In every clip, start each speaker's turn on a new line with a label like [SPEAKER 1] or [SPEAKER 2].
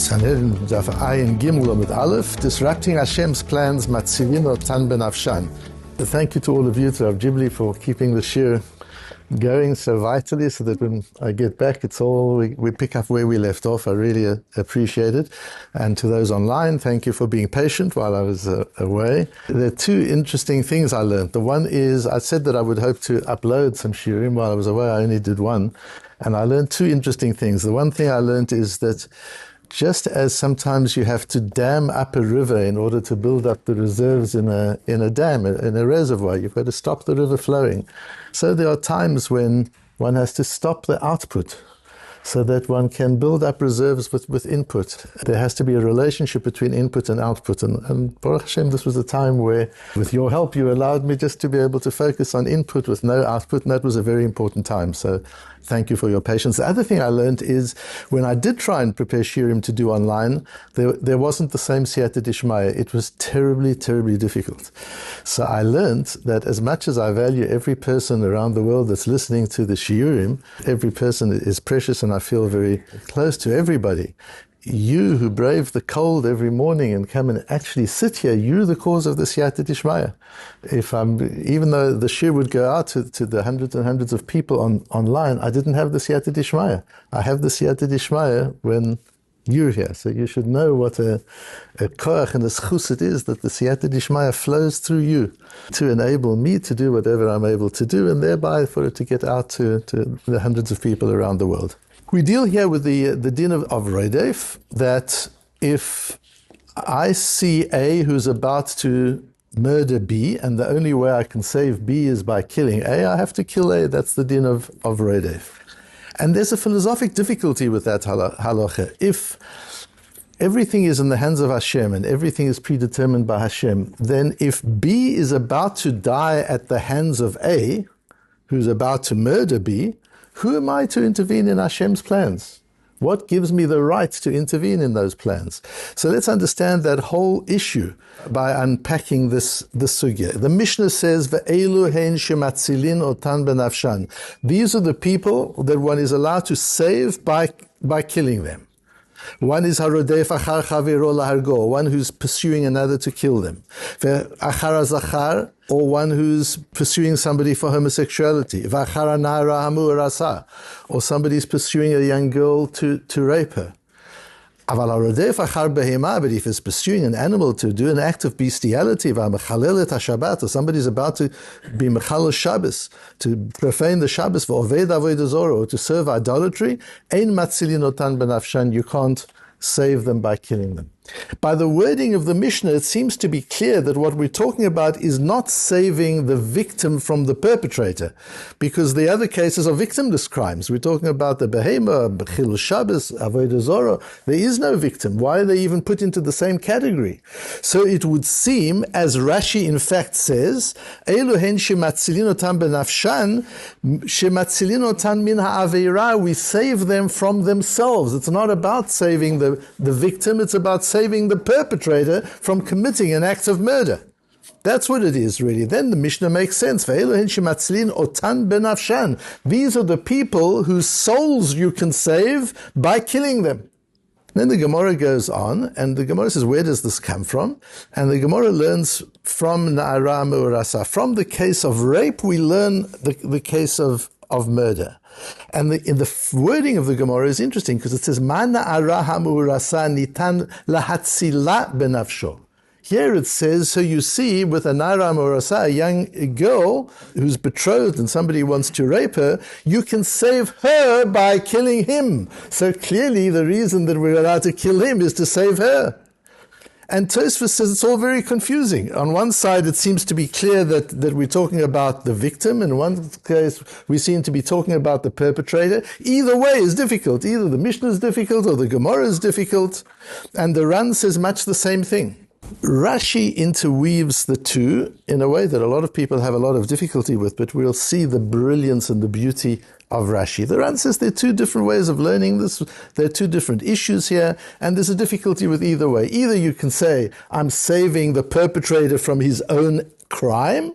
[SPEAKER 1] Sanhedrin, Daf Ayin Gimel with Aleph, disrupting Hashem's plans, Matsilin, Otán, Bnafshan. Thank you to all of you, to Rav Ghibli, for keeping the shir going so vitally, so that when I get back, it's all, we pick up where we left off. I really appreciate it. And to those online, thank you for being patient while I was away. There are two interesting things I learned. The one is, I said that I would hope to upload some shirim while I was away. I only did one. And I learned two interesting things. The one thing I learned is that just as sometimes you have to dam up a river in order to build up the reserves in a dam, in a reservoir, you've got to stop the river flowing. So there are times when one has to stop the output so that one can build up reserves with input. There has to be a relationship between input and output. And Baruch Hashem, this was a time where, with your help, you allowed me just to be able to focus on input with no output, and that was a very important time. So thank you for your patience. The other thing I learned is, when I did try and prepare shirim to do online, there wasn't the same siyata dishmaya. It was terribly, terribly difficult. So I learned that as much as I value every person around the world that's listening to the shiurim, every person is precious and I feel very close to everybody. You who brave the cold every morning and come and actually sit here, you're the cause of the siyata dishmaya. Even though the shir would go out to the hundreds and hundreds of people online, I didn't have the siyata dishmaya. I have the siyata dishmaya when you're here. So you should know what a koach and a schus it is that the siyata dishmaya flows through you to enable me to do whatever I'm able to do, and thereby for it to get out to the hundreds of people around the world. We deal here with the din of Rodef, that if I see A who's about to murder B, and the only way I can save B is by killing A, I have to kill A. That's the din of Rodef. And there's a philosophic difficulty with that halacha. If everything is in the hands of Hashem and everything is predetermined by Hashem, then if B is about to die at the hands of A, who's about to murder B, who am I to intervene in Hashem's plans? What gives me the right to intervene in those plans? So let's understand that whole issue by unpacking this sugya. The Mishnah says, "Ve'elu hein shematzilin otán bnafshan." These are the people that one is allowed to save by killing them. One is harodef achar chaviro lahargo, one who's pursuing another to kill them. Ve'achar zachar, or one who's pursuing somebody for homosexuality. Ve'achar na'ara hamu rasa, or somebody's pursuing a young girl to rape her. Aval harodef achar behema, but if it's pursuing an animal to do an act of bestiality, v'amechalel et hashabbat, or somebody's about to be mechalel Shabbos, to profane the Shabbos, v'oved avodah zorah, or to serve idolatry, ein matzilin otan b'nafshan, you can't save them by killing them. By the wording of the Mishnah, it seems to be clear that what we're talking about is not saving the victim from the perpetrator, because the other cases are victimless crimes. We're talking about the behema, chilul Shabbos, avodah zorah. There is no victim. Why are they even put into the same category? So it would seem, as Rashi in fact says, Elu hen shematzilin otan b'nafshan, shematzilin otan min ha'aveira, we save them from themselves. It's not about saving the victim, it's about saving the perpetrator from committing an act of murder. That's what it is, really. Then the Mishnah makes sense. These are the people whose souls you can save by killing them. Then the Gemara goes on, and the Gemara says, where does this come from? And the Gemara learns from Na'ara Me'urasa. From the case of rape, we learn the case of murder. And the wording of the Gemara is interesting, because it says, Ma na'ara ha'mu'urasa nitan lahatzila benafsho. Here it says, so you see, with a na'ara ha'mu'urasa, a young girl who's betrothed and somebody wants to rape her, you can save her by killing him. So clearly the reason that we're allowed to kill him is to save her. And Tosfos says it's all very confusing. On one side, it seems to be clear that we're talking about the victim. In one case, we seem to be talking about the perpetrator. Either way is difficult. Either the Mishnah is difficult or the Gemara is difficult. And the Ran says much the same thing. Rashi interweaves the two in a way that a lot of people have a lot of difficulty with, but we'll see the brilliance and the beauty of Rashi. The Ran says there are two different ways of learning this. There are two different issues here, and there's a difficulty with either way. Either you can say, I'm saving the perpetrator from his own crime.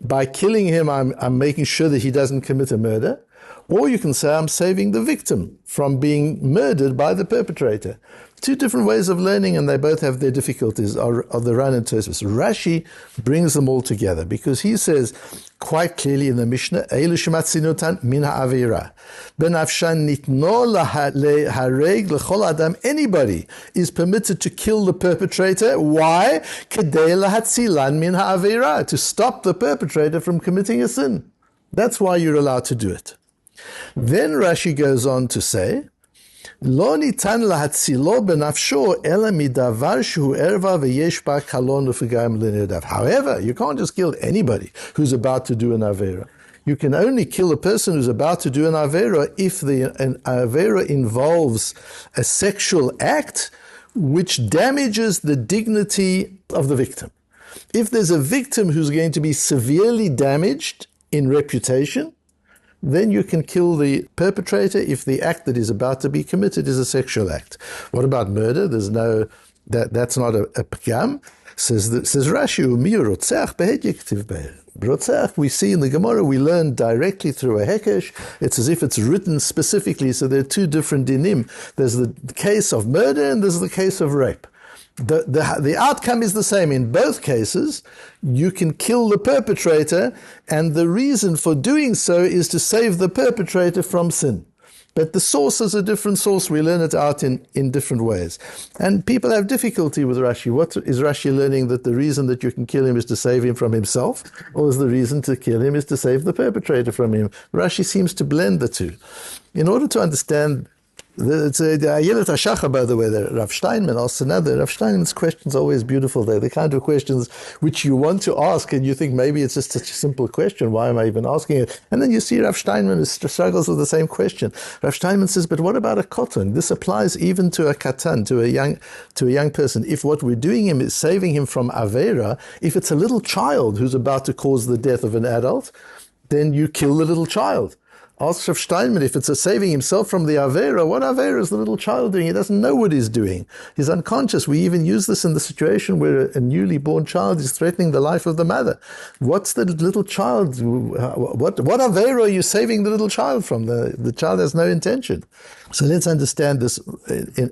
[SPEAKER 1] By killing him, I'm making sure that he doesn't commit a murder. Or you can say, I'm saving the victim from being murdered by the perpetrator. Two different ways of learning, and they both have their difficulties, are the Ran and Tosfos. Rashi brings them all together because he says quite clearly in the Mishnah, Eilu shematzilin otan min ha'avira. B'nafshan nitno lehareg l'chol adam. Anybody is permitted to kill the perpetrator. Why? Kedei lahatzilan min ha'avira. To stop the perpetrator from committing a sin. That's why you're allowed to do it. Then Rashi goes on to say, Lo nitan lahatzilo benafsho ela midavar shehu erva veyesh ba kalon ufigayim l'nirdav. However, you can't just kill anybody who's about to do an avera. You can only kill a person who's about to do an avera if an avera involves a sexual act which damages the dignity of the victim. If there's a victim who's going to be severely damaged in reputation, then you can kill the perpetrator if the act that is about to be committed is a sexual act. What about murder? There's no, that's not a pgam. Says Rashi, Rotzeach, we see in the Gemara, we learn directly through a hekesh. It's as if it's written specifically, so there are two different dinim. There's the case of murder and there's the case of rape. The outcome is the same. In both cases, you can kill the perpetrator, and the reason for doing so is to save the perpetrator from sin. But the source is a different source. We learn it out in different ways. And people have difficulty with Rashi. What is Rashi learning, that the reason that you can kill him is to save him from himself? Or is the reason to kill him is to save the perpetrator from him? Rashi seems to blend the two. In order to understand, it's a Ayelet HaShachar, by the way, that Rav Steinman asks another. Rav Steinman's questions are always beautiful. They're the kind of questions which you want to ask, and you think maybe it's just such a simple question. Why am I even asking it? And then you see Rav Steinman struggles with the same question. Rav Steinman says, but what about a koton? This applies even to a katan, to a young person. If what we're doing him is saving him from avera, if it's a little child who's about to cause the death of an adult, then you kill the little child. Ask Rav Steinman, if it's a saving himself from the avera, what avera is the little child doing? He doesn't know what he's doing. He's unconscious. We even use this in the situation where a newly born child is threatening the life of the mother. What's the little child? What avera are you saving the little child from? The child has no intention. So let's understand this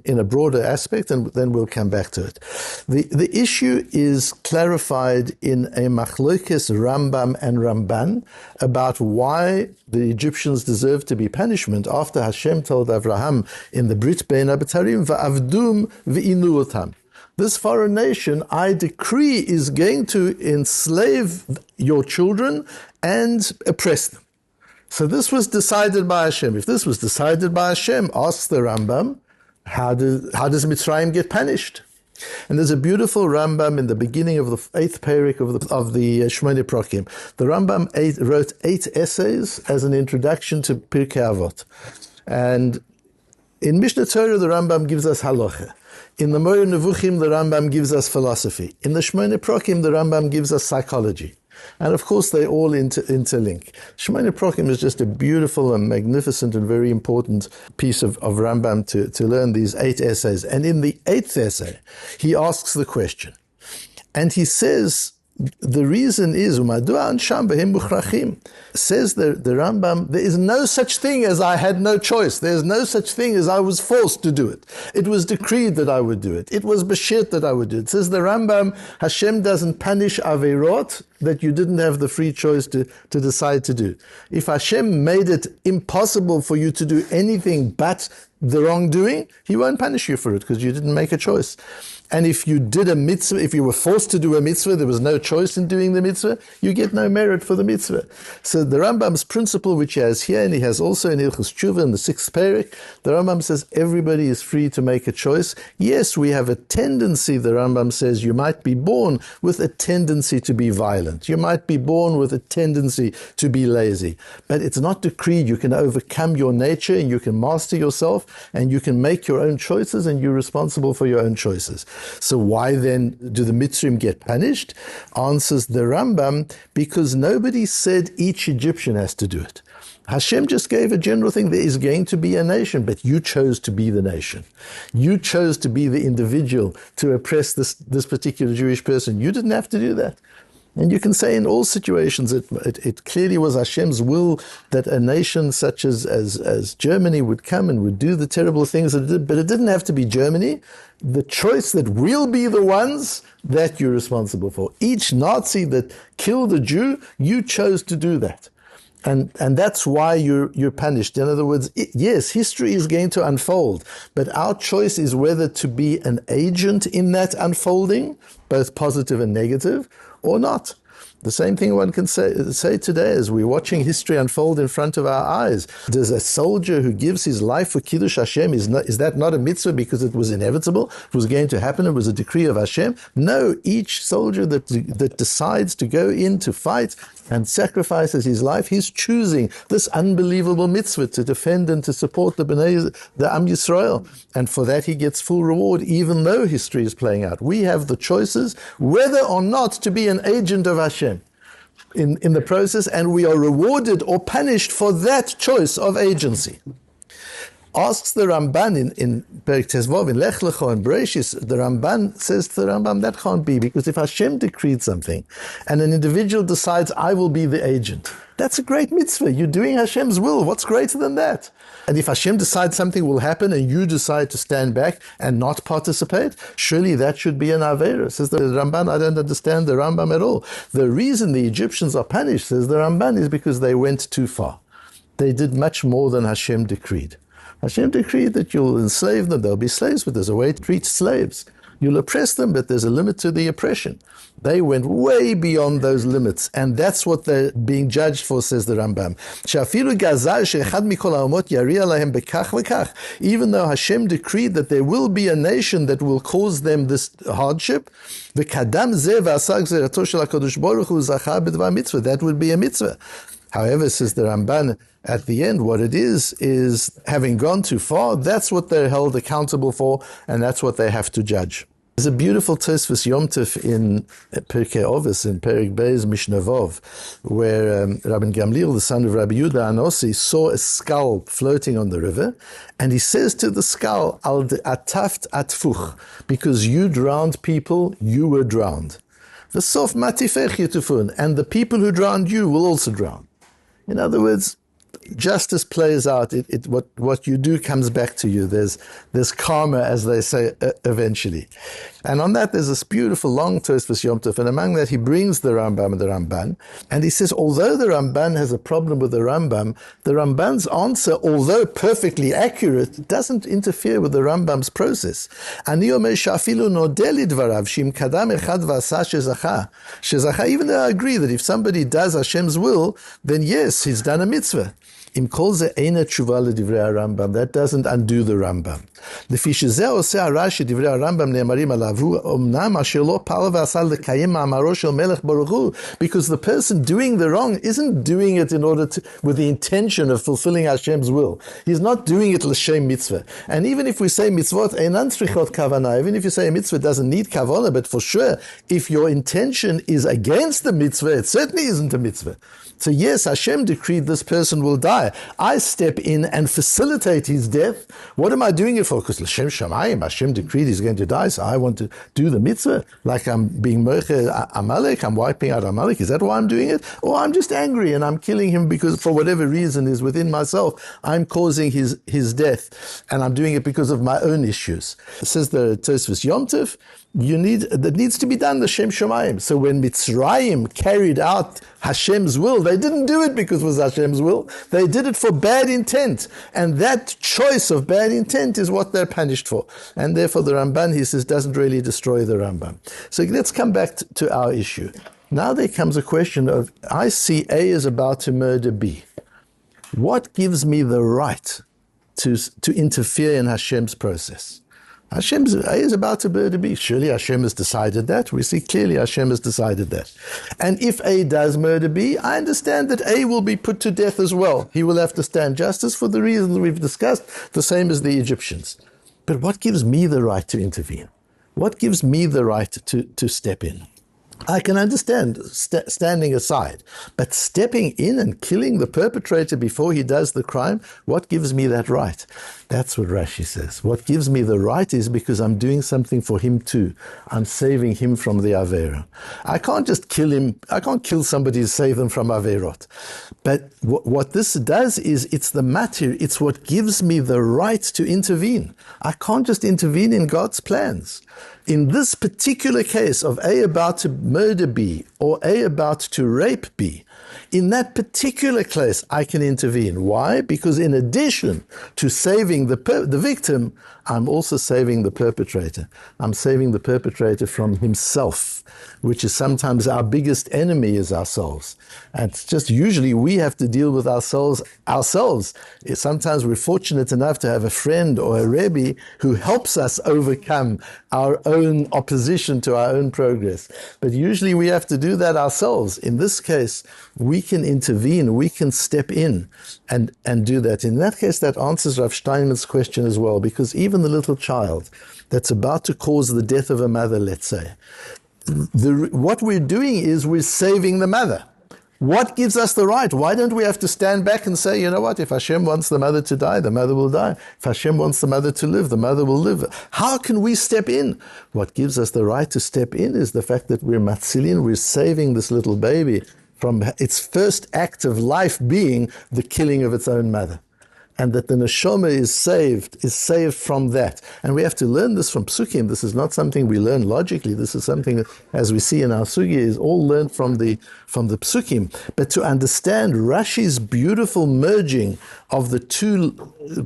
[SPEAKER 1] in a broader aspect, and then we'll come back to it. The issue is clarified in a machlokes Rambam and Ramban about why the Egyptians deserve to be punishment after Hashem told Avraham in the Brit Bein HaBetarim, Va'avdum v'inu otam. This foreign nation, I decree, is going to enslave your children and oppress them. So this was decided by Hashem. If this was decided by Hashem, asks the Rambam, how does Mitzrayim get punished? And there's a beautiful Rambam in the beginning of the 8th parak of the Shmone Prokim. The Rambam wrote 8 essays as an introduction to Pirkei Avot. And in Mishnah Torah, the Rambam gives us halacha. In the Moreh Nevuchim, the Rambam gives us philosophy. In the Shmone Prokim, the Rambam gives us psychology. And of course, they all interlink. Shemona Prokim is just a beautiful and magnificent and very important piece of Rambam to learn these 8 essays. And in the 8th essay, he asks the question. And he says, the reason is, says the Rambam, there is no such thing as I had no choice. There is no such thing as I was forced to do it. It was decreed that I would do it. It was beshit that I would do it. Says the Rambam, Hashem doesn't punish averot that you didn't have the free choice to decide to do. If Hashem made it impossible for you to do anything but the wrongdoing, He won't punish you for it because you didn't make a choice. And if you did a mitzvah, if you were forced to do a mitzvah, there was no choice in doing the mitzvah, you get no merit for the mitzvah. So the Rambam's principle, which he has here, and he has also in Hilchos Tshuva in the 6th parak, the Rambam says everybody is free to make a choice. Yes, we have a tendency, the Rambam says, you might be born with a tendency to be violent. You might be born with a tendency to be lazy. But it's not decreed. You can overcome your nature and you can master yourself and you can make your own choices and you're responsible for your own choices. So why then do the Mitzrim get punished? Answers the Rambam, because nobody said each Egyptian has to do it. Hashem just gave a general thing. There is going to be a nation, but you chose to be the nation. You chose to be the individual to oppress this particular Jewish person. You didn't have to do that. And you can say in all situations it clearly was Hashem's will that a nation such as Germany would come and would do the terrible things that it did, but it didn't have to be Germany. The choice that we'll be the ones that you're responsible for. Each Nazi that killed a Jew, you chose to do that. And that's why you're punished. In other words, yes, history is going to unfold, but our choice is whether to be an agent in that unfolding, both positive and negative, or not. The same thing one can say today as we're watching history unfold in front of our eyes. Does a soldier who gives his life for Kiddush Hashem, is that not a mitzvah because it was inevitable? It was going to happen. It was a decree of Hashem. No, each soldier that decides to go in to fight and sacrifices his life, he's choosing this unbelievable mitzvah to defend and to support the Am Yisrael. And for that he gets full reward, even though history is playing out. We have the choices whether or not to be an agent of Hashem in the process, and we are rewarded or punished for that choice of agency. Asks the Ramban in Perek Tezvov, in Lech Lecho, in Bereshis, the Ramban says to the Rambam, that can't be, because if Hashem decreed something and an individual decides, I will be the agent, that's a great mitzvah. You're doing Hashem's will. What's greater than that? And if Hashem decides something will happen and you decide to stand back and not participate, surely that should be an Aveira. Says the Ramban, I don't understand the Rambam at all. The reason the Egyptians are punished, says the Ramban, is because they went too far. They did much more than Hashem decreed. Hashem decreed that you'll enslave them, they'll be slaves, but there's a way to treat slaves. You'll oppress them, but there's a limit to the oppression. They went way beyond those limits, and that's what they're being judged for, says the Rambam. Even though Hashem decreed that there will be a nation that will cause them this hardship, that would be a mitzvah. However, says the Ramban, at the end, what it is having gone too far, that's what they're held accountable for, and that's what they have to judge. There's a beautiful Tosfos Yom Tov in Pirkei Avos, in Perek Beis Mishnah Vov, where Rabbi Gamliel, the son of Rabbi Yehuda Anossi, saw a skull floating on the river, and he says to the skull, Al ataft atfuch, because you drowned people, you were drowned. V'sof matifech yutufun, and the people who drowned you will also drown. In other words, justice plays out. What you do comes back to you. There's karma, as they say, eventually. And on that, there's this beautiful long Tosfos Yom Tov, and among that he brings the Rambam and the Ramban, and he says, although the Ramban has a problem with the Ramban's answer, although perfectly accurate, doesn't interfere with the Rambam's process. Even though I agree that if somebody does Hashem's will, then yes, he's done a mitzvah. That doesn't undo the Rambam. Because the person doing the wrong isn't doing it with the intention of fulfilling Hashem's will. He's not doing it l'shem mitzvah. And even if we say mitzvot einan tzrichot kavana, even if you say a mitzvah doesn't need kavana, but for sure, if your intention is against the mitzvah, it certainly isn't a mitzvah. So yes, Hashem decreed this person will die. I step in and facilitate his death. What am I doing it for? Because L'shem Shamayim, Hashem decreed he's going to die, so I want to do the mitzvah. Like I'm being Merche Amalek, I'm wiping out Amalek. Is that why I'm doing it? Or I'm just angry and I'm killing him because for whatever reason is within myself, I'm causing his death. And I'm doing it because of my own issues. It says the Tosfos Yom Tov, that needs to be done, the Shem Shamayim. So when Mitzrayim carried out Hashem's will, they didn't do it because it was Hashem's will. They did it for bad intent. And that choice of bad intent is what they're punished for. And therefore the Ramban, he says, doesn't really destroy the Rambam. So let's come back to our issue. Now there comes a question of, I see A is about to murder B. What gives me the right to interfere in Hashem's process? A is about to murder B. Surely Hashem has decided that. We see clearly Hashem has decided that. And if A does murder B, I understand that A will be put to death as well. He will have to stand justice for the reasons we've discussed, the same as the Egyptians. But what gives me the right to intervene? What gives me the right to step in? I can understand standing aside, but stepping in and killing the perpetrator before he does the crime, what gives me that right? That's what Rashi says. What gives me the right is because I'm doing something for him too. I'm saving him from the Avera. I can't just kill him. I can't kill somebody to save them from Averot. But what this does is it's the matter. It's what gives me the right to intervene. I can't just intervene in God's plans. In this particular case of A about to murder B or A about to rape B, in that particular case, I can intervene. Why? Because in addition to saving the victim, I'm also saving the perpetrator. I'm saving the perpetrator from himself, which is sometimes our biggest enemy is ourselves. And it's just usually we have to deal with ourselves. Sometimes we're fortunate enough to have a friend or a Rebbe who helps us overcome our own opposition to our own progress. But usually we have to do that ourselves. In this case, we can intervene, we can step in and do that. In that case, that answers Rav Steinman's question as well, because even the little child that's about to cause the death of a mother, let's say, what we're doing is we're saving the mother. What gives us the right? Why don't we have to stand back and say, you know what, if Hashem wants the mother to die, the mother will die. If Hashem wants the mother to live, the mother will live. How can we step in? What gives us the right to step in is the fact that we're Matsilin, we're saving this little baby from its first act of life being the killing of its own mother. And that the neshama is saved from that. And we have to learn this from psukim. This is not something we learn logically. This is something that, as we see in our sugya, is all learned from the psukim. But to understand Rashi's beautiful merging of the two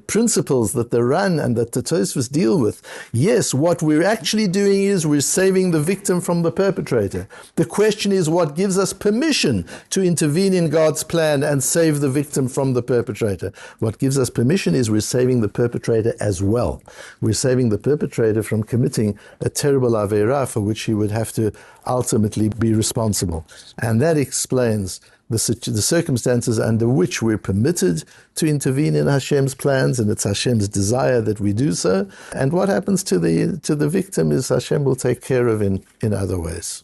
[SPEAKER 1] principles that the Ran and that the Tosfos deal with, yes, what we're actually doing is we're saving the victim from the perpetrator. The question is what gives us permission to intervene in God's plan and save the victim from the perpetrator. What gives us permission is we're saving the perpetrator as well. We're saving the perpetrator from committing a terrible Aveira for which he would have to ultimately be responsible. And that explains the circumstances under which we're permitted to intervene in Hashem's plans, and it's Hashem's desire that we do so. And what happens to the victim is Hashem will take care of in other ways.